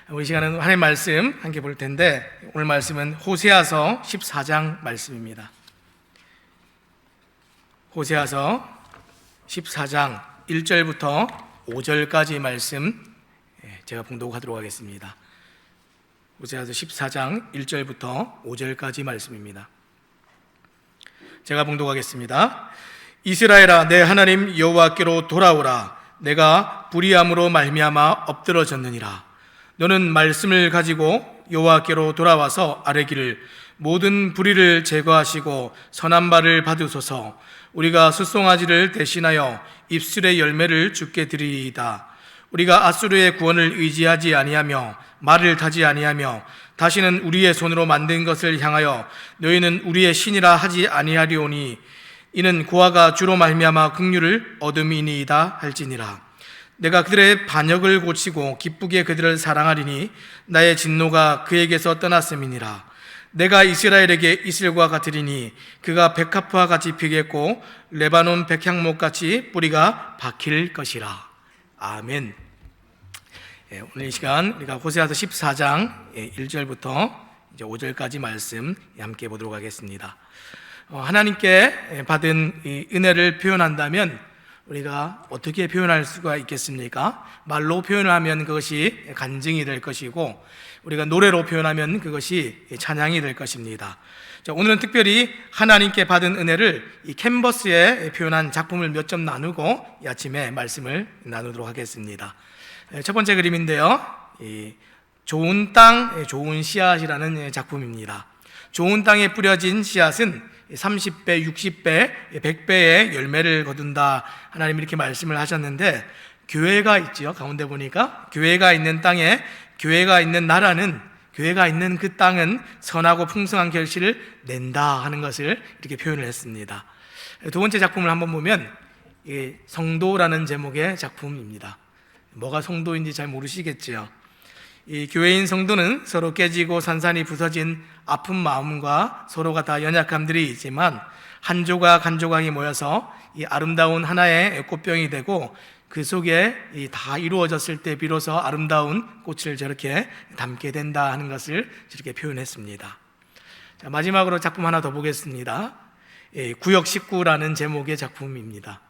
우리 시간은 하나님의 말씀 함께 볼 텐데, 오늘 말씀은 호세아서 14장 말씀입니다. 호세아서 14장 1절부터 5절까지 말씀 제가 봉독하도록 하겠습니다. 호세아서 14장 1절부터 5절까지 말씀입니다. 제가 봉독하겠습니다. 이스라엘아, 내 하나님 여호와께로 돌아오라. 내가 불의함으로 말미암아 엎드러졌느니라. 너는 말씀을 가지고 여호와께로 돌아와서 아뢰기를, 모든 불의를 제거하시고 선한 바를 받으소서. 우리가 숫송아지를 대신하여 입술의 열매를 주께 드리이다. 우리가 아수르의 구원을 의지하지 아니하며 말을 타지 아니하며 다시는 우리의 손으로 만든 것을 향하여 너희는 우리의 신이라 하지 아니하리오니 이는 고아가 주로 말미암아 긍휼을 얻음이니이다 할지니라. 내가 그들의 반역을 고치고 기쁘게 그들을 사랑하리니 나의 진노가 그에게서 떠났음이니라. 내가 이스라엘에게 이슬과 같으리니 그가 백합화 같이 피겠고 레바논 백향목같이 뿌리가 박힐 것이라. 아멘. 오늘 이 시간 우리가 호세아서 14장 1절부터 5절까지 말씀 함께 보도록 하겠습니다. 하나님께 받은 이 은혜를 표현한다면 우리가 어떻게 표현할 수가 있겠습니까? 말로 표현하면 그것이 간증이 될 것이고, 우리가 노래로 표현하면 그것이 찬양이 될 것입니다. 자, 오늘은 특별히 하나님께 받은 은혜를 이 캔버스에 표현한 작품을 몇 점 나누고 이 아침에 말씀을 나누도록 하겠습니다. 첫 번째 그림인데요, 좋은 땅, 좋은 씨앗이라는 작품입니다. 좋은 땅에 뿌려진 씨앗은 30배, 60배, 100배의 열매를 거둔다. 하나님 이렇게 말씀을 하셨는데, 교회가 있죠. 가운데 보니까 교회가 있는 땅에, 교회가 있는 나라는, 교회가 있는 그 땅은 선하고 풍성한 결실을 낸다 하는 것을 이렇게 표현을 했습니다. 두 번째 작품을 한번 보면 성도라는 제목의 작품입니다. 뭐가 성도인지 잘 모르시겠지요. 이 교회인 성도는 서로 깨지고 산산이 부서진 아픈 마음과 서로가 다 연약함들이 있지만 한 조각 한 조각이 모여서 이 아름다운 하나의 꽃병이 되고, 그 속에 다 이루어졌을 때 비로소 아름다운 꽃을 저렇게 담게 된다 하는 것을 저렇게 표현했습니다. 자, 마지막으로 작품 하나 더 보겠습니다. 구역 19라는 제목의 작품입니다.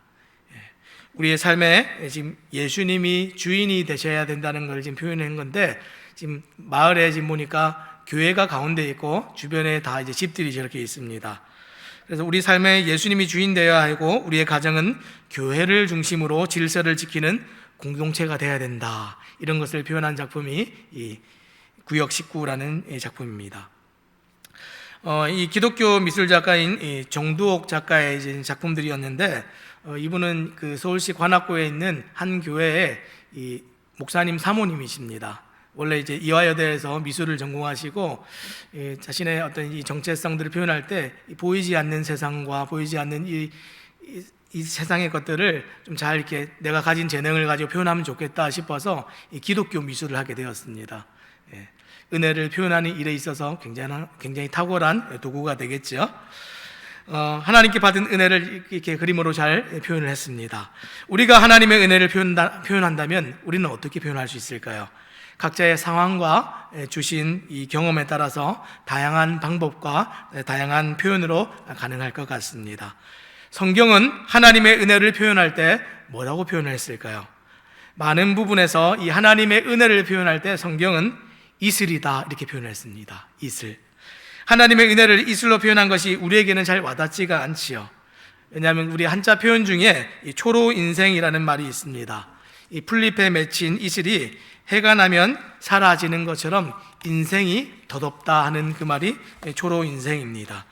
우리의 삶에 지금 예수님이 주인이 되셔야 된다는 걸 지금 표현한 건데, 지금 마을에 지금 보니까 교회가 가운데 있고 주변에 다 이제 집들이 저렇게 있습니다. 그래서 우리 삶에 예수님이 주인 되어야 하고, 우리의 가정은 교회를 중심으로 질서를 지키는 공동체가 되어야 된다. 이런 것을 표현한 작품이 이 구역 19라는 작품입니다. 이 기독교 미술 작가인 이 정두옥 작가의 이제 작품들이었는데, 이분은 그 서울시 관악구에 있는 한 교회의 이 목사님 사모님이십니다. 원래 이제 이화여대에서 미술을 전공하시고, 자신의 어떤 이 정체성들을 표현할 때 보이지 않는 세상과 보이지 않는 이 세상의 것들을 좀 잘 이렇게 내가 가진 재능을 가지고 표현하면 좋겠다 싶어서 이 기독교 미술을 하게 되었습니다. 은혜를 표현하는 일에 있어서 굉장히 탁월한 도구가 되겠죠. 하나님께 받은 은혜를 이렇게 그림으로 잘 표현을 했습니다. 우리가 하나님의 은혜를 표현한다면 우리는 어떻게 표현할 수 있을까요? 각자의 상황과 주신 이 경험에 따라서 다양한 방법과 다양한 표현으로 가능할 것 같습니다. 성경은 하나님의 은혜를 표현할 때 뭐라고 표현을 했을까요? 많은 부분에서 이 하나님의 은혜를 표현할 때 성경은 이슬이다 이렇게 표현을 했습니다. 이슬. 하나님의 은혜를 이슬로 표현한 것이 우리에게는 잘 와닿지가 않지요. 왜냐하면 우리 한자 표현 중에 이 초로 인생이라는 말이 있습니다. 이 풀잎에 맺힌 이슬이 해가 나면 사라지는 것처럼 인생이 덧없다 하는 그 말이 초로 인생입니다.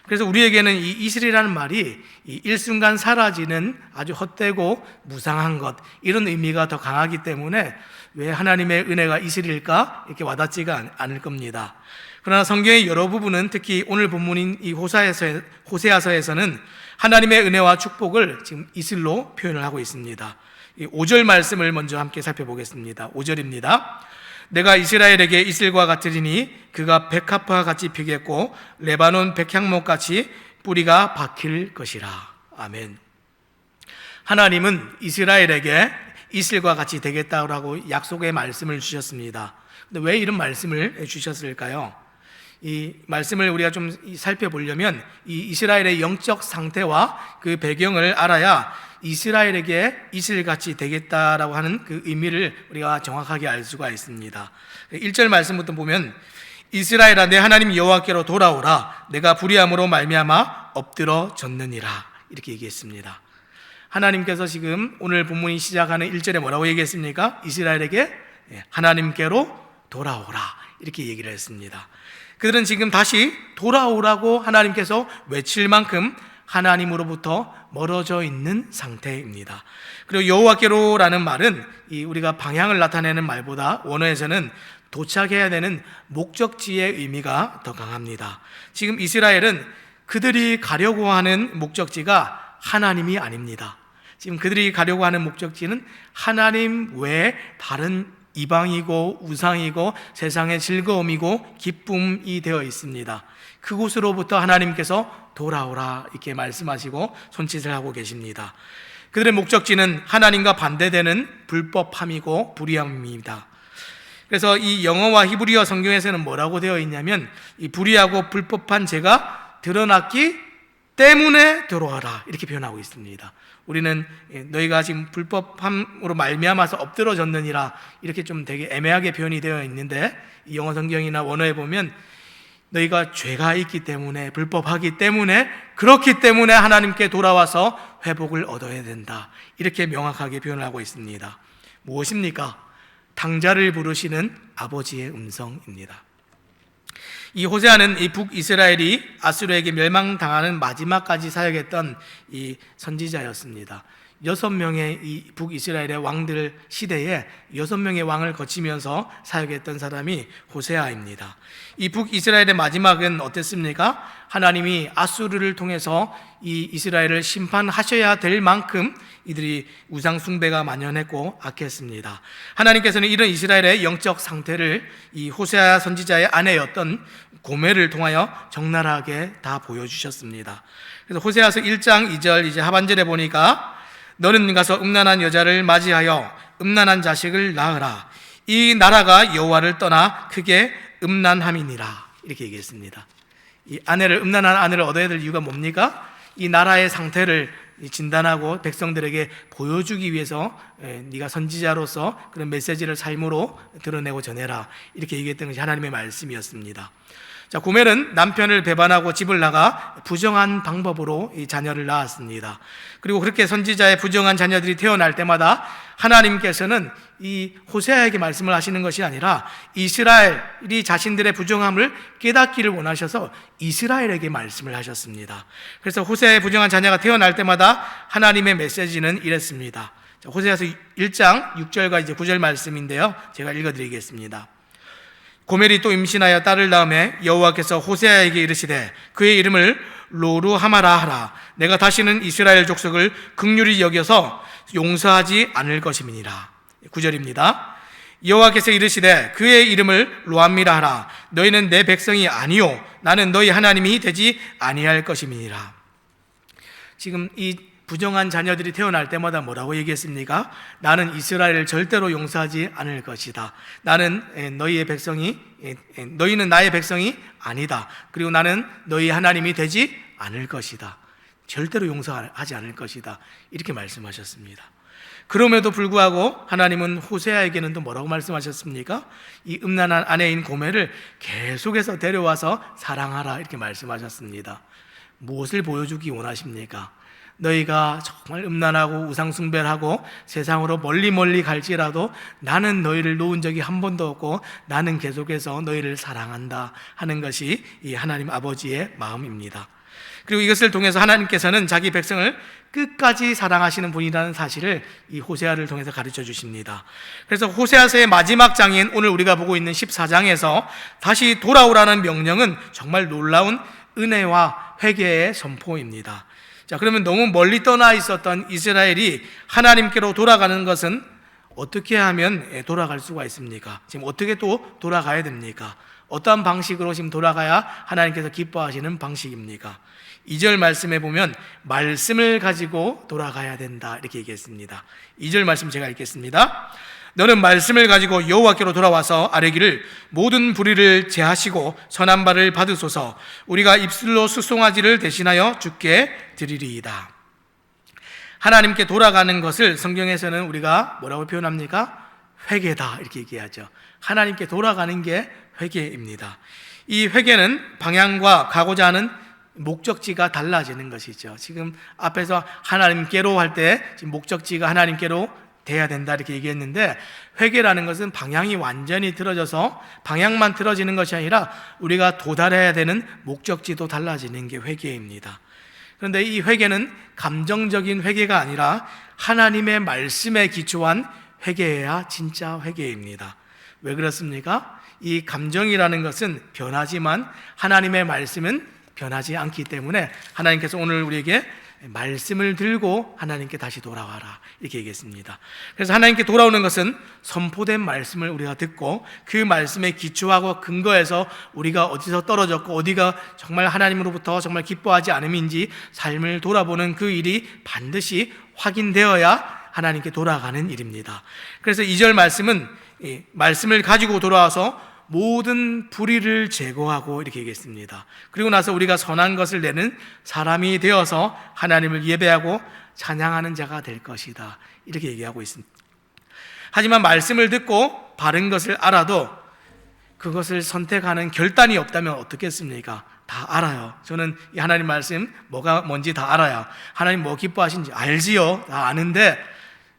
그래서 우리에게는 이 이슬이라는 말이 이 일순간 사라지는 아주 헛되고 무상한 것, 이런 의미가 더 강하기 때문에 왜 하나님의 은혜가 이슬일까? 이렇게 와닿지가 않을 겁니다. 그러나 성경의 여러 부분은, 특히 오늘 본문인 이 호세아서에서는 하나님의 은혜와 축복을 지금 이슬로 표현을 하고 있습니다. 이 5절 말씀을 먼저 함께 살펴보겠습니다. 5절입니다. 내가 이스라엘에게 이슬과 같으리니 그가 백합화 같이 피겠고 레바논 백향목 같이 뿌리가 박힐 것이라. 아멘. 하나님은 이스라엘에게 이슬과 같이 되겠다라고 약속의 말씀을 주셨습니다. 근데 왜 이런 말씀을 주셨을까요? 이 말씀을 우리가 좀 살펴보려면 이 이스라엘의 영적 상태와 그 배경을 알아야 이스라엘에게 이슬같이 되겠다라고 하는 그 의미를 우리가 정확하게 알 수가 있습니다. 1절 말씀부터 보면 이스라엘아 내 하나님 여호와께로 돌아오라 내가 불의함으로 말미암아 엎드러졌느니라 이렇게 얘기했습니다. 하나님께서 지금 오늘 본문이 시작하는 1절에 뭐라고 얘기했습니까? 이스라엘에게 하나님께로 돌아오라 이렇게 얘기를 했습니다. 그들은 지금 다시 돌아오라고 하나님께서 외칠 만큼 하나님으로부터 멀어져 있는 상태입니다. 그리고 여호와께로라는 말은 우리가 방향을 나타내는 말보다 원어에서는 도착해야 되는 목적지의 의미가 더 강합니다. 지금 이스라엘은 그들이 가려고 하는 목적지가 하나님이 아닙니다. 지금 그들이 가려고 하는 목적지는 하나님 외에 다른 이방이고 우상이고 세상의 즐거움이고 기쁨이 되어 있습니다. 그곳으로부터 하나님께서 돌아오라 이렇게 말씀하시고 손짓을 하고 계십니다. 그들의 목적지는 하나님과 반대되는 불법함이고 불의함입니다. 그래서 이 영어와 히브리어 성경에서는 뭐라고 되어 있냐면 이 불의하고 불법한 죄가 드러났기 때문에 들어와라 이렇게 표현하고 있습니다. 우리는 너희가 지금 불법함으로 말미암아서 엎드러졌느니라 이렇게 좀 되게 애매하게 표현이 되어 있는데 이 영어 성경이나 원어에 보면 너희가 죄가 있기 때문에 불법하기 때문에 그렇기 때문에 하나님께 돌아와서 회복을 얻어야 된다 이렇게 명확하게 표현하고 있습니다. 무엇입니까? 당자를 부르시는 아버지의 음성입니다. 이 호세아는 이 북이스라엘이 아수르에게 멸망당하는 마지막까지 사역했던 이 선지자였습니다. 6명의 이 북이스라엘의 왕들 시대에 6명의 왕을 거치면서 사역했던 사람이 호세아입니다. 이 북이스라엘의 마지막은 어땠습니까? 하나님이 아수르를 통해서 이 이스라엘을 심판하셔야 될 만큼 이들이 우상 숭배가 만연했고 악했습니다. 하나님께서는 이런 이스라엘의 영적 상태를 이 호세아 선지자의 아내였던 고멜을 통하여 적나라하게 다 보여주셨습니다. 그래서 호세아서 1장 2절 이제 하반절에 보니까 너는 가서 음란한 여자를 맞이하여 음란한 자식을 낳으라. 이 나라가 여호와를 떠나 크게 음란함이니라. 이렇게 얘기했습니다. 이 음란한 아내를 얻어야 될 이유가 뭡니까? 이 나라의 상태를 진단하고 백성들에게 보여주기 위해서 네가 선지자로서 그런 메시지를 삶으로 드러내고 전해라. 이렇게 얘기했던 것이 하나님의 말씀이었습니다. 자, 고멜은 남편을 배반하고 집을 나가 부정한 방법으로 이 자녀를 낳았습니다. 그리고 그렇게 선지자의 부정한 자녀들이 태어날 때마다 하나님께서는 이 호세아에게 말씀을 하시는 것이 아니라 이스라엘이 자신들의 부정함을 깨닫기를 원하셔서 이스라엘에게 말씀을 하셨습니다. 그래서 호세아의 부정한 자녀가 태어날 때마다 하나님의 메시지는 이랬습니다. 자, 호세아서 1장 6절과 이제 9절 말씀인데요. 제가 읽어드리겠습니다. 고멜이 또 임신하여 딸을 낳음에 여호와께서 호세아에게 이르시되 그의 이름을 로루하마라 하라. 내가 다시는 이스라엘 족속을 긍휼히 여겨서 용서하지 않을 것임이니라. 9절입니다. 여호와께서 이르시되 그의 이름을 로암미라 하라. 너희는 내 백성이 아니요 나는 너희 하나님이 되지 아니할 것임이니라. 지금 이 부정한 자녀들이 태어날 때마다 뭐라고 얘기했습니까? 나는 이스라엘을 절대로 용서하지 않을 것이다. 너희는 나의 백성이 아니다. 그리고 나는 너희 하나님이 되지 않을 것이다. 절대로 용서하지 않을 것이다. 이렇게 말씀하셨습니다. 그럼에도 불구하고 하나님은 호세아에게는 또 뭐라고 말씀하셨습니까? 이 음란한 아내인 고멜을 계속해서 데려와서 사랑하라 이렇게 말씀하셨습니다. 무엇을 보여주기 원하십니까? 너희가 정말 음란하고 우상숭배하고 세상으로 멀리 갈지라도 나는 너희를 놓은 적이 한 번도 없고 나는 계속해서 너희를 사랑한다 하는 것이 이 하나님 아버지의 마음입니다. 그리고 이것을 통해서 하나님께서는 자기 백성을 끝까지 사랑하시는 분이라는 사실을 이 호세아를 통해서 가르쳐 주십니다. 그래서 호세아서의 마지막 장인 오늘 우리가 보고 있는 14장에서 다시 돌아오라는 명령은 정말 놀라운 은혜와 회개의 선포입니다. 자, 그러면 너무 멀리 떠나 있었던 이스라엘이 하나님께로 돌아가는 것은 어떻게 하면 돌아갈 수가 있습니까? 지금 어떻게 또 돌아가야 됩니까? 어떠한 방식으로 지금 돌아가야 하나님께서 기뻐하시는 방식입니까? 2절 말씀에 보면 말씀을 가지고 돌아가야 된다 이렇게 얘기했습니다. 2절 말씀 제가 읽겠습니다. 너는 말씀을 가지고 여호와께로 돌아와서 아뢰기를 모든 불의를 제하시고 선한 바를 받으소서. 우리가 입술로 수송아지를 대신하여 주께 드리리이다. 하나님께 돌아가는 것을 성경에서는 우리가 뭐라고 표현합니까? 회개다 이렇게 얘기하죠. 하나님께 돌아가는 게 회개입니다. 이 회개는 방향과 가고자 하는 목적지가 달라지는 것이죠. 지금 앞에서 하나님께로 할 때 지금 목적지가 하나님께로 돼야 된다 이렇게 얘기했는데, 회개라는 것은 방향이 완전히 틀어져서 방향만 틀어지는 것이 아니라 우리가 도달해야 되는 목적지도 달라지는 게 회개입니다. 그런데 이 회개는 감정적인 회개가 아니라 하나님의 말씀에 기초한 회개해야 진짜 회개입니다. 왜 그렇습니까? 이 감정이라는 것은 변하지만 하나님의 말씀은 변하지 않기 때문에 하나님께서 오늘 우리에게 말씀을 들고 하나님께 다시 돌아와라 이렇게 얘기했습니다. 그래서 하나님께 돌아오는 것은 선포된 말씀을 우리가 듣고 그 말씀에 기초하고 근거해서 우리가 어디서 떨어졌고 어디가 정말 하나님으로부터 정말 기뻐하지 않음인지 삶을 돌아보는 그 일이 반드시 확인되어야 하나님께 돌아가는 일입니다. 그래서 2절 말씀은 이 말씀을 가지고 돌아와서 모든 불의를 제거하고 이렇게 얘기했습니다. 그리고 나서 우리가 선한 것을 내는 사람이 되어서 하나님을 예배하고 찬양하는 자가 될 것이다 이렇게 얘기하고 있습니다. 하지만 말씀을 듣고 바른 것을 알아도 그것을 선택하는 결단이 없다면 어떻겠습니까? 다 알아요. 저는 이 하나님 말씀 뭐가 뭔지 다 알아요. 하나님 뭐 기뻐하신지 알지요. 다 아는데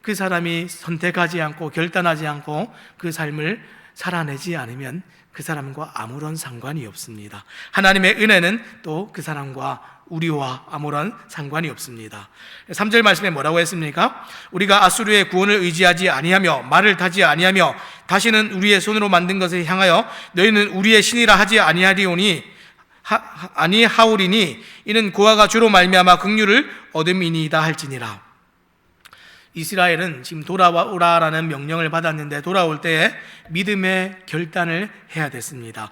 그 사람이 선택하지 않고 결단하지 않고 그 삶을 살아내지 않으면 그 사람과 아무런 상관이 없습니다. 하나님의 은혜는 또 그 사람과 우리와 아무런 상관이 없습니다. 3절 말씀에 뭐라고 했습니까? 우리가 아수르의 구원을 의지하지 아니하며 말을 타지 아니하며 다시는 우리의 손으로 만든 것을 향하여 너희는 우리의 신이라 하지 아니하리오니 아니하오리니 이는 그와가 주로 말미암아 긍휼을 얻음이니이다 할지니라. 이스라엘은 지금 돌아오라라는 명령을 받았는데 돌아올 때에 믿음의 결단을 해야 됐습니다.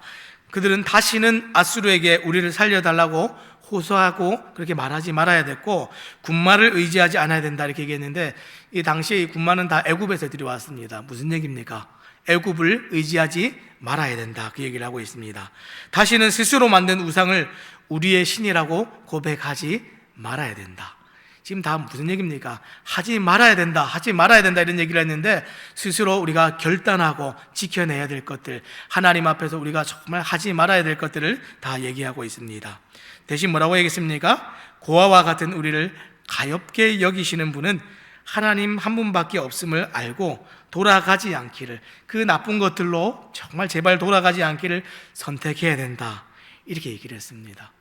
그들은 다시는 아수르에게 우리를 살려달라고 호소하고 그렇게 말하지 말아야 됐고 군마를 의지하지 않아야 된다 이렇게 얘기했는데 이 당시에 이 군마는 다 애굽에서 들여왔습니다. 무슨 얘기입니까? 애굽을 의지하지 말아야 된다 그 얘기를 하고 있습니다. 다시는 스스로 만든 우상을 우리의 신이라고 고백하지 말아야 된다. 지금 다 무슨 얘기입니까? 하지 말아야 된다, 하지 말아야 된다 이런 얘기를 했는데 스스로 우리가 결단하고 지켜내야 될 것들, 하나님 앞에서 우리가 정말 하지 말아야 될 것들을 다 얘기하고 있습니다. 대신 뭐라고 얘기했습니까? 고아와 같은 우리를 가엾게 여기시는 분은 하나님 한 분밖에 없음을 알고 돌아가지 않기를, 그 나쁜 것들로 정말 제발 돌아가지 않기를 선택해야 된다 이렇게 얘기를 했습니다.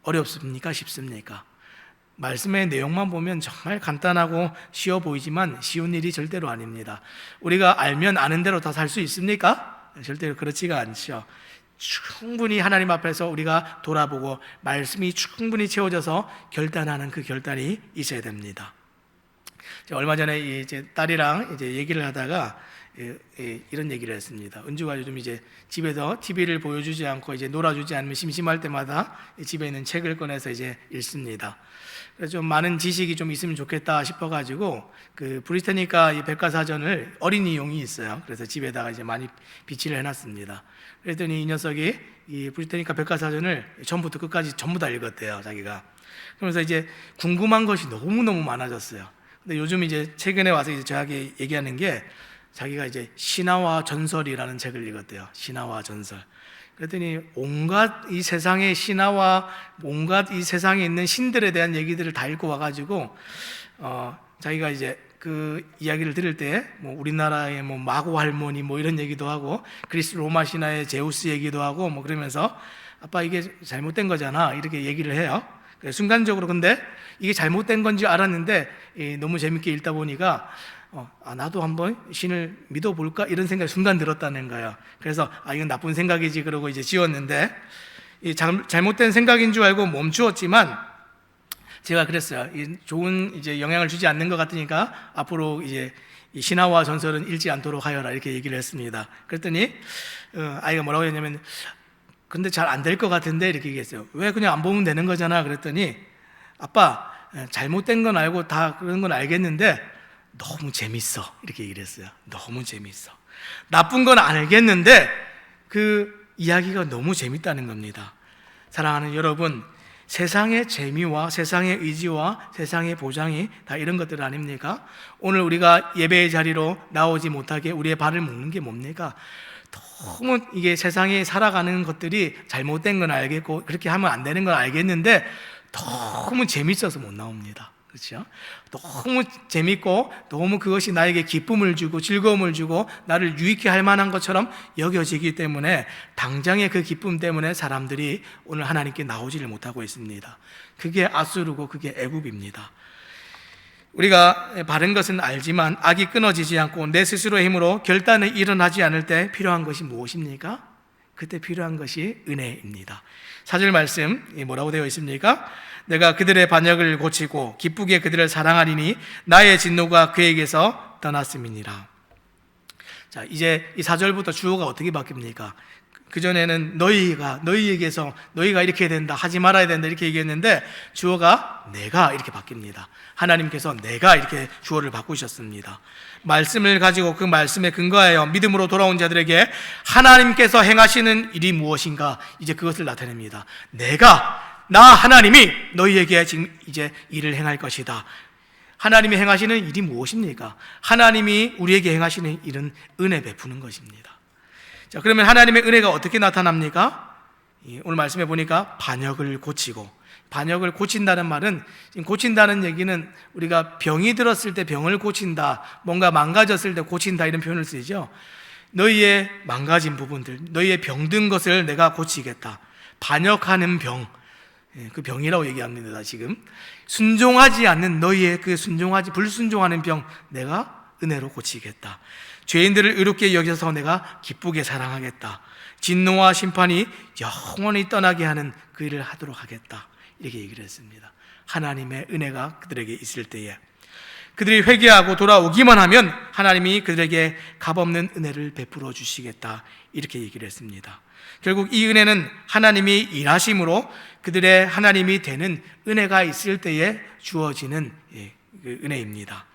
어렵습니까? 쉽습니까? 말씀의 내용만 보면 정말 간단하고 쉬워 보이지만 쉬운 일이 절대로 아닙니다. 우리가 알면 아는 대로 다 살 수 있습니까? 절대로 그렇지가 않죠. 충분히 하나님 앞에서 우리가 돌아보고 말씀이 충분히 채워져서 결단하는 그 결단이 있어야 됩니다. 얼마 전에 이제 딸이랑 이제 얘기를 하다가 이런 얘기를 했습니다. 은주가 요즘 이제 집에서 TV를 보여주지 않고 이제 놀아주지 않으면 심심할 때마다 집에 있는 책을 꺼내서 이제 읽습니다. 그래서 좀 많은 지식이 좀 있으면 좋겠다 싶어가지고 그 브리타니카 이 백과사전을 어린이용이 있어요. 그래서 집에다가 이제 많이 비치를 해놨습니다. 그랬더니 이 녀석이 이 브리타니카 백과사전을 처음부터 끝까지 전부 다 읽었대요, 자기가. 그러면서 이제 궁금한 것이 너무너무 많아졌어요. 근데 요즘 이제 최근에 와서 이제 저에게 얘기하는 게 자기가 이제 신화와 전설이라는 책을 읽었대요. 신화와 전설. 그랬더니 온갖 이 세상의 신화와 온갖 이 세상에 있는 신들에 대한 얘기들을 다 읽고 와가지고 자기가 이제 그 이야기를 들을 때 뭐 우리나라의 뭐 마고 할머니 뭐 이런 얘기도 하고 그리스 로마 신화의 제우스 얘기도 하고 뭐 그러면서 아빠 이게 잘못된 거잖아 이렇게 얘기를 해요. 순간적으로 근데 이게 잘못된 건지 알았는데 너무 재밌게 읽다 보니까 나도 한번 신을 믿어볼까 이런 생각이 순간 들었다는 거예요. 그래서 이건 나쁜 생각이지 그러고 이제 지웠는데 잘못된 생각인 줄 알고 멈추었지만 제가 그랬어요. 좋은 이제 영향을 주지 않는 것 같으니까 앞으로 이제 이 신화와 전설은 읽지 않도록 하여라 이렇게 얘기를 했습니다. 그랬더니 아이가 뭐라고 했냐면 근데 잘 안 될 것 같은데 이렇게 얘기했어요. 왜 그냥 안 보면 되는 거잖아. 그랬더니 아빠 잘못된 건 알고 다 그런 건 알겠는데 너무 재밌어 이렇게 얘기를 했어요. 너무 재밌어. 나쁜 건 알겠는데 그 이야기가 너무 재밌다는 겁니다. 사랑하는 여러분, 세상의 재미와 세상의 의지와 세상의 보장이 다 이런 것들 아닙니까? 오늘 우리가 예배의 자리로 나오지 못하게 우리의 발을 묶는 게 뭡니까? 너무 이게 세상에 살아가는 것들이 잘못된 건 알겠고 그렇게 하면 안 되는 건 알겠는데 너무 재밌어서 못 나옵니다. 그렇죠? 너무 재밌고 너무 그것이 나에게 기쁨을 주고 즐거움을 주고 나를 유익해 할 만한 것처럼 여겨지기 때문에 당장의 그 기쁨 때문에 사람들이 오늘 하나님께 나오지를 못하고 있습니다. 그게 아수르고 그게 애굽입니다. 우리가 바른 것은 알지만 악이 끊어지지 않고 내 스스로의 힘으로 결단이 일어나지 않을 때 필요한 것이 무엇입니까? 그때 필요한 것이 은혜입니다. 4절 말씀 뭐라고 되어 있습니까? 내가 그들의 반역을 고치고 기쁘게 그들을 사랑하리니 나의 진노가 그에게서 떠났음이니라. 자, 이제 이 4절부터 주어가 어떻게 바뀝니까? 그전에는 너희에게서 너희가 이렇게 된다, 하지 말아야 된다 이렇게 얘기했는데 주어가 내가 이렇게 바뀝니다. 하나님께서 내가 이렇게 주어를 바꾸셨습니다. 말씀을 가지고 그 말씀에 근거하여 믿음으로 돌아온 자들에게 하나님께서 행하시는 일이 무엇인가 이제 그것을 나타냅니다. 나 하나님이 너희에게 지금 이제 일을 행할 것이다. 하나님이 행하시는 일이 무엇입니까? 하나님이 우리에게 행하시는 일은 은혜 베푸는 것입니다. 자, 그러면 하나님의 은혜가 어떻게 나타납니까? 오늘 말씀해 보니까 반역을 고치고, 반역을 고친다는 말은, 지금 고친다는 얘기는 우리가 병이 들었을 때 병을 고친다, 뭔가 망가졌을 때 고친다 이런 표현을 쓰죠. 너희의 망가진 부분들, 너희의 병든 것을 내가 고치겠다. 반역하는 병, 그 병이라고 얘기합니다. 지금 순종하지 않는 너희의 그 불순종하는 병 내가 은혜로 고치겠다. 죄인들을 의롭게 여겨서 내가 기쁘게 사랑하겠다. 진노와 심판이 영원히 떠나게 하는 그 일을 하도록 하겠다. 이렇게 얘기를 했습니다. 하나님의 은혜가 그들에게 있을 때에 그들이 회개하고 돌아오기만 하면 하나님이 그들에게 값없는 은혜를 베풀어 주시겠다. 이렇게 얘기를 했습니다. 결국 이 은혜는 하나님이 일하심으로 그들의 하나님이 되는 은혜가 있을 때에 주어지는 그 은혜입니다.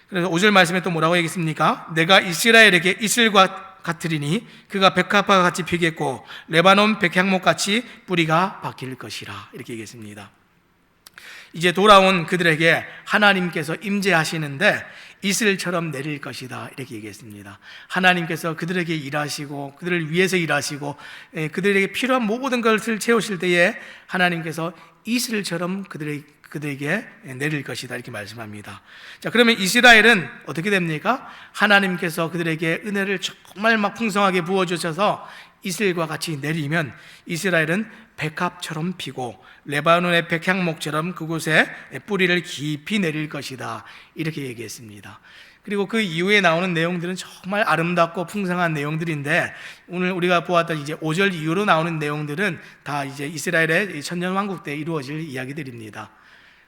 그래서 5절 말씀에 또 뭐라고 얘기했습니까? 내가 이스라엘에게 이슬과 같으리니 그가 백합과 같이 피겠고 레바논 백향목같이 뿌리가 박힐 것이라 이렇게 얘기했습니다. 이제 돌아온 그들에게 하나님께서 임재하시는데 이슬처럼 내릴 것이다 이렇게 얘기했습니다. 하나님께서 그들에게 일하시고 그들을 위해서 일하시고 그들에게 필요한 모든 것을 채우실 때에 하나님께서 이슬처럼 그들에게 내릴 것이다 이렇게 말씀합니다. 자, 그러면 이스라엘은 어떻게 됩니까? 하나님께서 그들에게 은혜를 정말 막 풍성하게 부어주셔서 이슬과 같이 내리면 이스라엘은 백합처럼 피고 레바논의 백향목처럼 그곳에 뿌리를 깊이 내릴 것이다 이렇게 얘기했습니다. 그리고 그 이후에 나오는 내용들은 정말 아름답고 풍성한 내용들인데 오늘 우리가 보았던 이제 5절 이후로 나오는 내용들은 다 이제 이스라엘의 천년왕국 때 이루어질 이야기들입니다.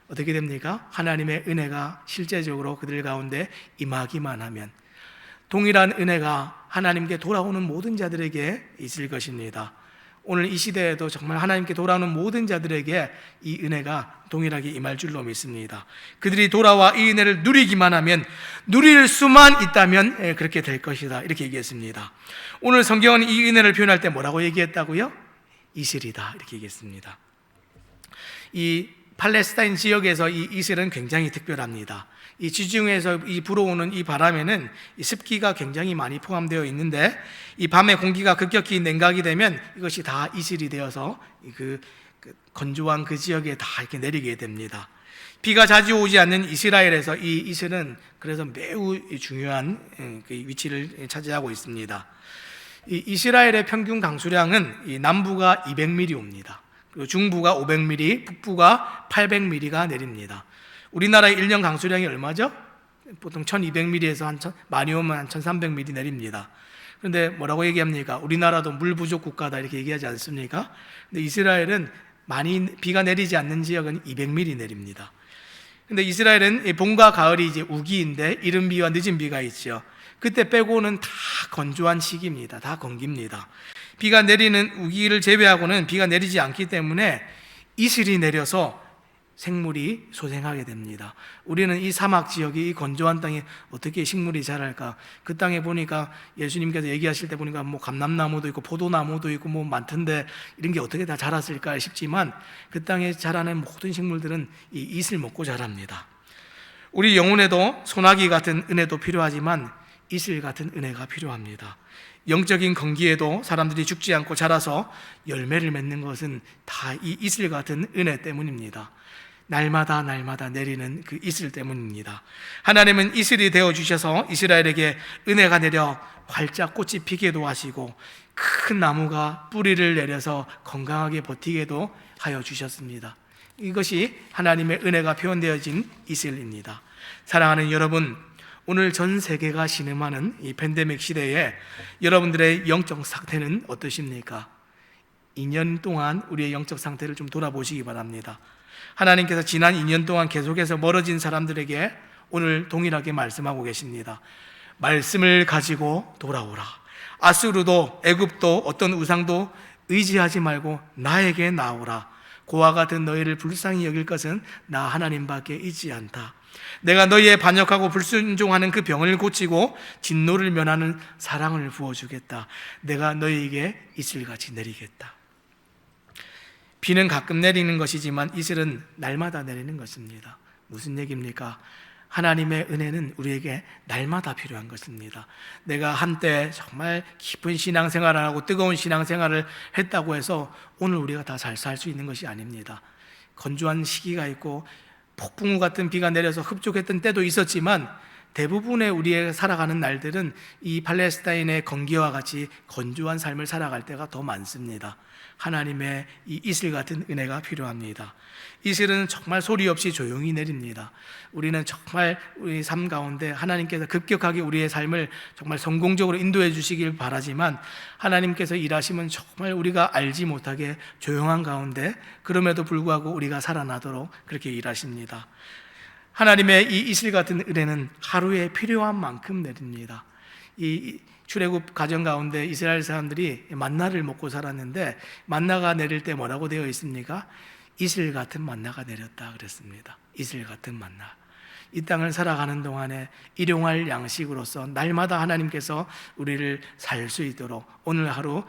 어떻게 됩니까? 하나님의 은혜가 실제적으로 그들 가운데 임하기만 하면 동일한 은혜가 하나님께 돌아오는 모든 자들에게 있을 것입니다. 오늘 이 시대에도 정말 하나님께 돌아오는 모든 자들에게 이 은혜가 동일하게 임할 줄로 믿습니다. 그들이 돌아와 이 은혜를 누리기만 하면, 누릴 수만 있다면 그렇게 될 것이다 이렇게 얘기했습니다. 오늘 성경은 이 은혜를 표현할 때 뭐라고 얘기했다고요? 이슬이다 이렇게 얘기했습니다. 이 팔레스타인 지역에서 이 이슬은 굉장히 특별합니다. 이 지중해에서 이 불어오는 이 바람에는 이 습기가 굉장히 많이 포함되어 있는데 이 밤에 공기가 급격히 냉각이 되면 이것이 다 이슬이 되어서 그 건조한 그 지역에 다 이렇게 내리게 됩니다. 비가 자주 오지 않는 이스라엘에서 이 이슬은 그래서 매우 중요한 그 위치를 차지하고 있습니다. 이 이스라엘의 평균 강수량은 이 남부가 200mm 옵니다. 그리고 중부가 500mm, 북부가 800mm가 내립니다. 우리나라의 1년 강수량이 얼마죠? 보통 1200mm에서 많이 오면 한 1300mm 내립니다. 그런데 뭐라고 얘기합니까? 우리나라도 물 부족 국가다 이렇게 얘기하지 않습니까? 근데 이스라엘은 많이 비가 내리지 않는 지역은 200mm 내립니다. 근데 이스라엘은 봄과 가을이 이제 우기인데 이른 비와 늦은 비가 있죠. 그때 빼고는 다 건조한 시기입니다. 다 건깁니다. 비가 내리는 우기를 제외하고는 비가 내리지 않기 때문에 이슬이 내려서 생물이 소생하게 됩니다. 우리는 이 사막 지역이 이 건조한 땅에 어떻게 식물이 자랄까? 그 땅에 보니까 예수님께서 얘기하실 때 보니까 뭐 감람나무도 있고 포도나무도 있고 뭐 많던데 이런 게 어떻게 다 자랐을까 싶지만 그 땅에 자라는 모든 식물들은 이 이슬 먹고 자랍니다. 우리 영혼에도 소나기 같은 은혜도 필요하지만 이슬 같은 은혜가 필요합니다. 영적인 건기에도 사람들이 죽지 않고 자라서 열매를 맺는 것은 다 이 이슬 같은 은혜 때문입니다. 날마다 내리는 그 이슬 때문입니다. 하나님은 이슬이 되어주셔서 이스라엘에게 은혜가 내려 활짝 꽃이 피게도 하시고 큰 나무가 뿌리를 내려서 건강하게 버티게도 하여 주셨습니다. 이것이 하나님의 은혜가 표현되어진 이슬입니다. 사랑하는 여러분, 오늘 전 세계가 신음하는 이 팬데믹 시대에 여러분들의 영적 상태는 어떠십니까? 2년 동안 우리의 영적 상태를 좀 돌아보시기 바랍니다. 하나님께서 지난 2년 동안 계속해서 멀어진 사람들에게 오늘 동일하게 말씀하고 계십니다. 말씀을 가지고 돌아오라. 아수르도 애굽도 어떤 우상도 의지하지 말고 나에게 나오라. 고와 같은 너희를 불쌍히 여길 것은 나 하나님밖에 있지 않다. 내가 너희의 반역하고 불순종하는 그 병을 고치고 진노를 면하는 사랑을 부어주겠다. 내가 너희에게 이슬같이 내리겠다. 비는 가끔 내리는 것이지만 이슬은 날마다 내리는 것입니다. 무슨 얘기입니까? 하나님의 은혜는 우리에게 날마다 필요한 것입니다. 내가 한때 정말 깊은 신앙생활을 하고 뜨거운 신앙생활을 했다고 해서 오늘 우리가 다 잘 살 수 있는 것이 아닙니다. 건조한 시기가 있고 폭풍우 같은 비가 내려서 흡족했던 때도 있었지만 대부분의 우리의 살아가는 날들은 이 팔레스타인의 건기와 같이 건조한 삶을 살아갈 때가 더 많습니다. 하나님의 이 이슬 같은 은혜가 필요합니다. 이슬은 정말 소리 없이 조용히 내립니다. 우리는 정말 우리 삶 가운데 하나님께서 급격하게 우리의 삶을 정말 성공적으로 인도해 주시길 바라지만 하나님께서 일하시면 정말 우리가 알지 못하게 조용한 가운데 그럼에도 불구하고 우리가 살아나도록 그렇게 일하십니다. 하나님의 이 이슬 같은 은혜는 하루에 필요한 만큼 내립니다. 이 출애굽 가정 가운데 이스라엘 사람들이 만나를 먹고 살았는데 만나가 내릴 때 뭐라고 되어 있습니까? 이슬 같은 만나가 내렸다 그랬습니다. 이슬 같은 만나. 이 땅을 살아가는 동안에 일용할 양식으로서 날마다 하나님께서 우리를 살 수 있도록 오늘 하루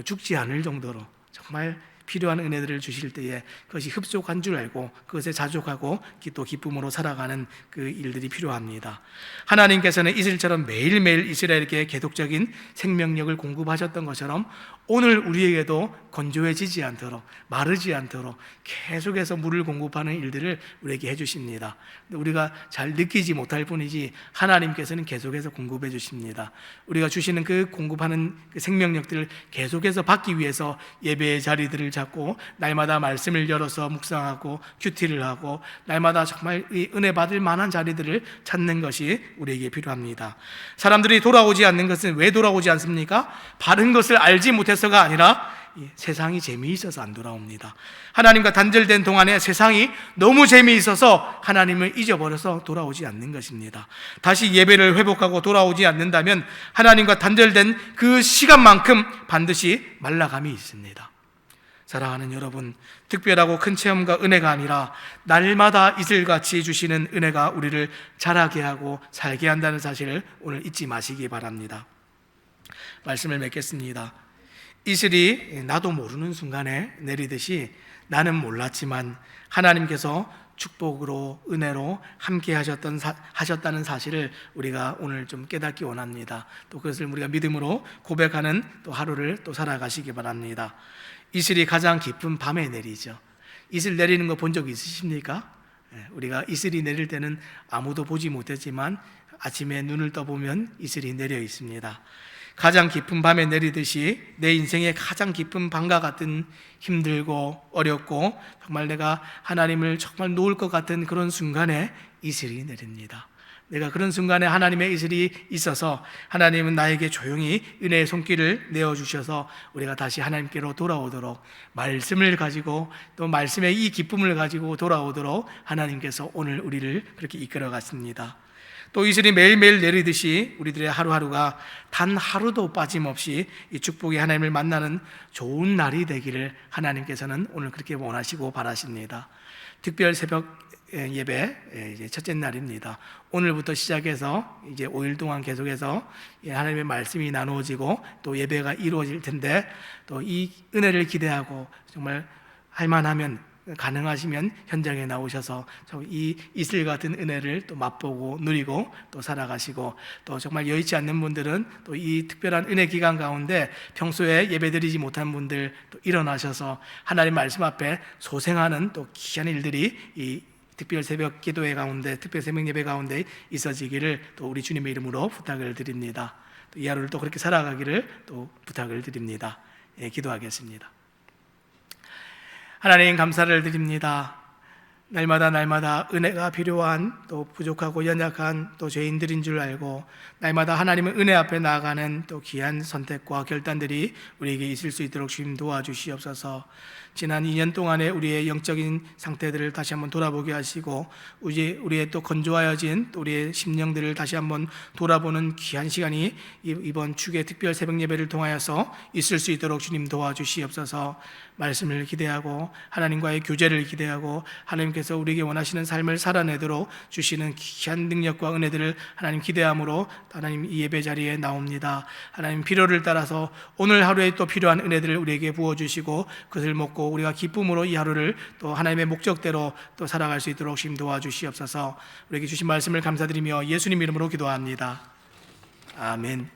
죽지 않을 정도로 정말 필요한 은혜들을 주실 때에 그것이 흡족한 줄 알고 그것에 자족하고 또 기쁨으로 살아가는 그 일들이 필요합니다. 하나님께서는 이슬처럼 매일매일 이스라엘에게 계속적인 생명력을 공급하셨던 것처럼 오늘 우리에게도 건조해지지 않도록 마르지 않도록 계속해서 물을 공급하는 일들을 우리에게 해주십니다. 우리가 잘 느끼지 못할 뿐이지 하나님께서는 계속해서 공급해 주십니다. 우리가 주시는 그 공급하는 그 생명력들을 계속해서 받기 위해서 예배의 자리들을 잡고 날마다 말씀을 열어서 묵상하고 큐티를 하고 날마다 정말 이 은혜 받을 만한 자리들을 찾는 것이 우리에게 필요합니다. 사람들이 돌아오지 않는 것은 왜 돌아오지 않습니까? 바른 것을 알지 못해서가 아니라 세상이 재미있어서 안 돌아옵니다. 하나님과 단절된 동안에 세상이 너무 재미있어서 하나님을 잊어버려서 돌아오지 않는 것입니다. 다시 예배를 회복하고 돌아오지 않는다면 하나님과 단절된 그 시간만큼 반드시 말라감이 있습니다. 사랑하는 여러분, 특별하고 큰 체험과 은혜가 아니라 날마다 이슬같이 주시는 은혜가 우리를 자라게 하고 살게 한다는 사실을 오늘 잊지 마시기 바랍니다. 말씀을 맺겠습니다. 이슬이 나도 모르는 순간에 내리듯이 나는 몰랐지만 하나님께서 축복으로 은혜로 함께 하셨다는 사실을 우리가 오늘 좀 깨닫기 원합니다. 또 그것을 우리가 믿음으로 고백하는 또 하루를 또 살아가시기 바랍니다. 이슬이 가장 깊은 밤에 내리죠. 이슬 내리는 거 본 적 있으십니까? 우리가 이슬이 내릴 때는 아무도 보지 못했지만 아침에 눈을 떠보면 이슬이 내려 있습니다. 가장 깊은 밤에 내리듯이 내 인생의 가장 깊은 밤과 같은 힘들고 어렵고 정말 내가 하나님을 정말 놓을 것 같은 그런 순간에 이슬이 내립니다. 내가 그런 순간에 하나님의 이슬이 있어서 하나님은 나에게 조용히 은혜의 손길을 내어주셔서 우리가 다시 하나님께로 돌아오도록, 말씀을 가지고 또 말씀의 이 기쁨을 가지고 돌아오도록 하나님께서 오늘 우리를 그렇게 이끌어 갔습니다. 또 이슬이 매일매일 내리듯이 우리들의 하루하루가 단 하루도 빠짐없이 이 축복의 하나님을 만나는 좋은 날이 되기를 하나님께서는 오늘 그렇게 원하시고 바라십니다. 특별 새벽 예배 이제 첫째 날입니다. 오늘부터 시작해서 이제 5일 동안 계속해서 하나님의 말씀이 나누어지고 또 예배가 이루어질 텐데, 또 이 은혜를 기대하고 정말 할만하면, 가능하시면 현장에 나오셔서 이 이슬 같은 은혜를 또 맛보고 누리고 또 살아가시고, 또 정말 여의치 않는 분들은 또 이 특별한 은혜 기간 가운데 평소에 예배드리지 못한 분들 또 일어나셔서 하나님 말씀 앞에 소생하는 또 귀한 일들이 이 특별 새벽 기도회 가운데, 특별 새벽 예배 가운데 있어지기를 또 우리 주님의 이름으로 부탁을 드립니다. 또 이 하루를 또 그렇게 살아가기를 또 부탁을 드립니다. 기도하겠습니다. 하나님, 감사를 드립니다. 날마다 은혜가 필요한, 또 부족하고 연약한 또 죄인들인 줄 알고 날마다 하나님은 은혜 앞에 나아가는 또 귀한 선택과 결단들이 우리에게 있을 수 있도록 주님 도와주시옵소서. 지난 2년 동안의 우리의 영적인 상태들을 다시 한번 돌아보게 하시고, 우리의 또 건조하여진 또 우리의 심령들을 다시 한번 돌아보는 귀한 시간이 이번 축의 특별 새벽 예배를 통하여서 있을 수 있도록 주님 도와주시옵소서. 말씀을 기대하고 하나님과의 교제를 기대하고 하나님께서 우리에게 원하시는 삶을 살아내도록 주시는 귀한 능력과 은혜들을 하나님 기대함으로 하나님 이 예배 자리에 나옵니다. 하나님 필요를 따라서 오늘 하루에 또 필요한 은혜들을 우리에게 부어주시고 그것을 먹고 우리가 기쁨으로 이 하루를 또 하나님의 목적대로 또 살아갈 수 있도록 주님 도와주시옵소서. 우리에게 주신 말씀을 감사드리며 예수님 이름으로 기도합니다. 아멘.